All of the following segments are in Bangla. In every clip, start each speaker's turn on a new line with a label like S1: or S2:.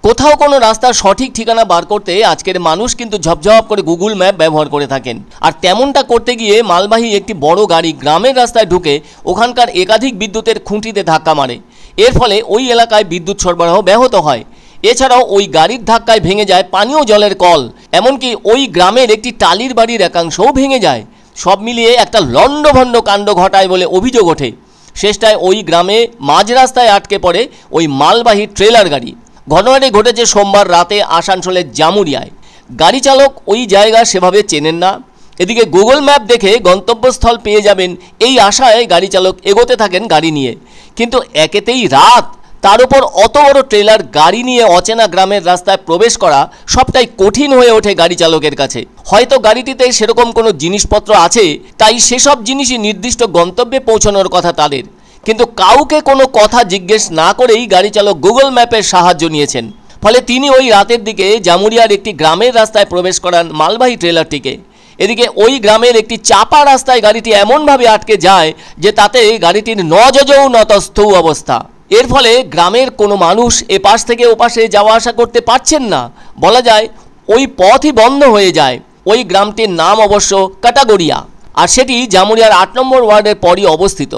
S1: কোথাও কোনো রাস্তার সঠিক ঠিকানা বার করতে আজকের মানুষ কিন্তু ঝপঝপ করে গুগল ম্যাপ ব্যবহার করে থাকেন। আর তেমনটা করতে গিয়ে মালবাহী একটি বড় গাড়ি গ্রামের রাস্তায় ঢুকে ওখানকার একাধিক বিদ্যুতের খুঁটিতে ধাক্কা মারে। এর ফলে ওই এলাকায় বিদ্যুৎ সরবরাহ ব্যাহত হয়। এছাড়াও ওই গাড়ির ধাক্কায় ভেঙে যায় পানীয় জলের কল, এমনকি ওই গ্রামের একটি টালির বাড়ির একাংশও ভেঙে যায়। সব মিলিয়ে একটা লণ্ডভণ্ড কাণ্ড ঘটায় বলে অভিযোগ ওঠে। শেষটায় ওই গ্রামে মাঝ রাস্তায় আটকে পড়ে ওই মালবাহী ট্রেলার গাড়ি। ঘটনাটি ঘটেছে সোমবার রাতে আসানসোলের জামুরিয়ায়। গাড়ি চালক ওই জায়গা সেভাবে চেনেন না। এদিকে গুগল ম্যাপ দেখে গন্তব্যস্থল পেয়ে যাবেন এই আশায় গাড়ি চালক এগোতে থাকেন গাড়ি নিয়ে। কিন্তু একেতেই রাত, তার উপর অত বড় ট্রেলার গাড়ি নিয়ে অচেনা গ্রামের রাস্তায় প্রবেশ করা সবটাই কঠিন হয়ে ওঠে গাড়ি চালকের কাছে। হয়তো গাড়িটিতে সেরকম কোনো জিনিসপত্র আছে, তাই সেসব জিনিসই নির্দিষ্ট গন্তব্যে পৌঁছানোর কথা তাদের। কিন্তু কাউকে কোনো কথা জিজ্ঞেস না করেই গাড়ি চালক গুগল ম্যাপের সাহায্য নিয়েছেন। ফলে তিনি ওই রাতের দিকে জামুরিয়ার একটি গ্রামের রাস্তায় প্রবেশ করান মালবাহী ট্রেলারটিকে। এদিকে ওই গ্রামের একটি চাপা রাস্তায় গাড়িটি এমনভাবে আটকে যায় যে তাতে গাড়িটির নজজৌ নতস্থৌ অবস্থা। এর ফলে গ্রামের কোনো মানুষ এপাশ থেকে ওপাশে যাওয়া আসা করতে পারছেন না। বলা যায় ওই পথই বন্ধ হয়ে যায়। ওই গ্রামটির নাম অবশ্য কাটাগড়িয়া, আর সেটি জামুরিয়ার ৮ নম্বর ওয়ার্ডের পরই অবস্থিত।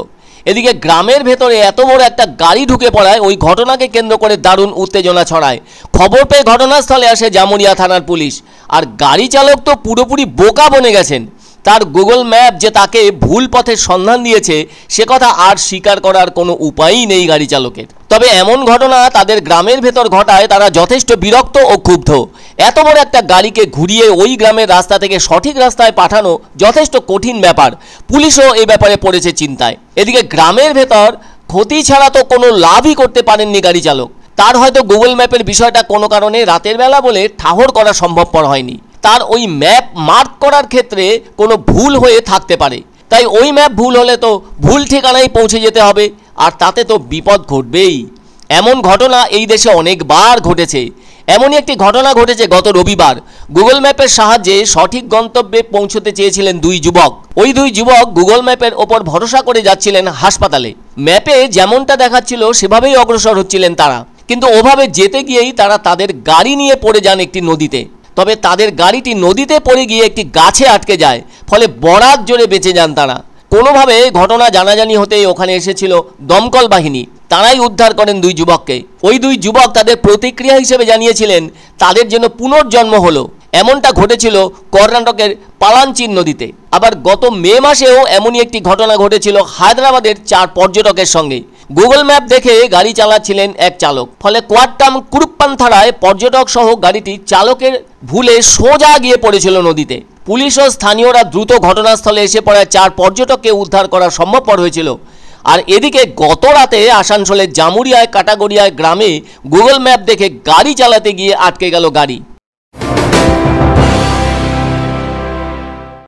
S1: এদিকে গ্রামের ভেতরে এত বড় একটা গাড়ি ঢুকে পড়ায় ওই ঘটনাকে কেন্দ্র করে দারুণ উত্তেজনা ছড়ায়। খবর পেয়ে ঘটনাস্থলে আসে জামুরিয়া থানার পুলিশ। আর গাড়ি চালক তো পুরোপুরি বোকা বনে গেছেন। তার গুগল ম্যাপ যে তাকে ভুল পথের সন্ধান দিয়েছে সে কথা আর স্বীকার করার কোনো উপায়ই নেই গাড়ি চালকের। তবে এমন ঘটনা তাদের গ্রামের ভেতর ঘটায় তারা যথেষ্ট বিরক্ত ও ক্ষুব্ধ। এত বড় একটা গাড়িকে ঘুরিয়ে ওই গ্রামের রাস্তা থেকে সঠিক রাস্তায় পাঠানো যথেষ্ট কঠিন ব্যাপার। পুলিশও এই ব্যাপারে পড়েছে চিন্তায়। এদিকে গ্রামের ভেতর ক্ষতি ছাড়া তো কোনো লাভই করতে পারেননি গাড়ি চালক। তার হয়তো গুগল ম্যাপের বিষয়টা কোনো কারণে রাতের বেলা বলে ঠাহর করা সম্ভবপর হয়নি। তার ওই ম্যাপ মার্ক করার ক্ষেত্রে কোনো ভুল হয়ে থাকতে পারে। তাই ওই ম্যাপ ভুল হলে তো ভুল ঠিকানায় পৌঁছে যেতে হবে, আর তাতে তো বিপদ ঘটবেই। এমন ঘটনা এই দেশে অনেকবার ঘটেছে। এমনই একটি ঘটনা ঘটেছে গত রবিবার। গুগল ম্যাপের সাহায্যে সঠিক গন্তব্যে পৌঁছতে চেয়েছিলেন দুই যুবক। ওই দুই যুবক গুগল ম্যাপের ওপর ভরসা করে যাচ্ছিলেন হাসপাতালে। ম্যাপে যেমনটা দেখাচ্ছিল সেভাবেই অগ্রসর হচ্ছিলেন তারা, কিন্তু ওভাবে যেতে গিয়েই তারা তাদের গাড়ি নিয়ে পড়ে যান একটি নদীতে। তবে তাদের গাড়িটি নদীতে পড়ে গিয়ে একটি গাছে আটকে যায়, ফলে বরাত জোরে বেঁচে যান তারা। কোনোভাবে ঘটনা জানাজানি হতেই ওখানে এসেছিল দমকল বাহিনী। তারাই উদ্ধার করেন দুই যুবককে। ওই দুই যুবক তাদের প্রতিক্রিয়া হিসেবে জানিয়েছিলেন তাদের যেন পুনর্জন্ম হলো। এমনটা ঘটেছিল কর্ণাটকের পালাঞ্চিন নদীতে। আবার গত মে মাসেও এমনই একটি ঘটনা ঘটেছিল হায়দ্রাবাদের 4 পর্যটকের সঙ্গে। গুগল ম্যাপ দেখে গাড়ি চালাচ্ছিলেন এক চালক, ফলে কোয়াট্টাম কুরুপ্পান্থারায় পর্যটক সহ গাড়িটি চালকের ভুলে সোজা গিয়ে পড়েছিল নদীতে। পুলিশ ও স্থানীয়রা দ্রুত ঘটনাস্থলে এসে পড়ায় 4 পর্যটককে উদ্ধার করা সম্ভবপর হয়েছিল। আর এদিকে গত রাতে আসানসোলের জামুরিয়ায় কাটাগড়িয়ায় গ্রামে গুগল ম্যাপ দেখে গাড়ি চালাতে গিয়ে আটকে গেল গাড়ি।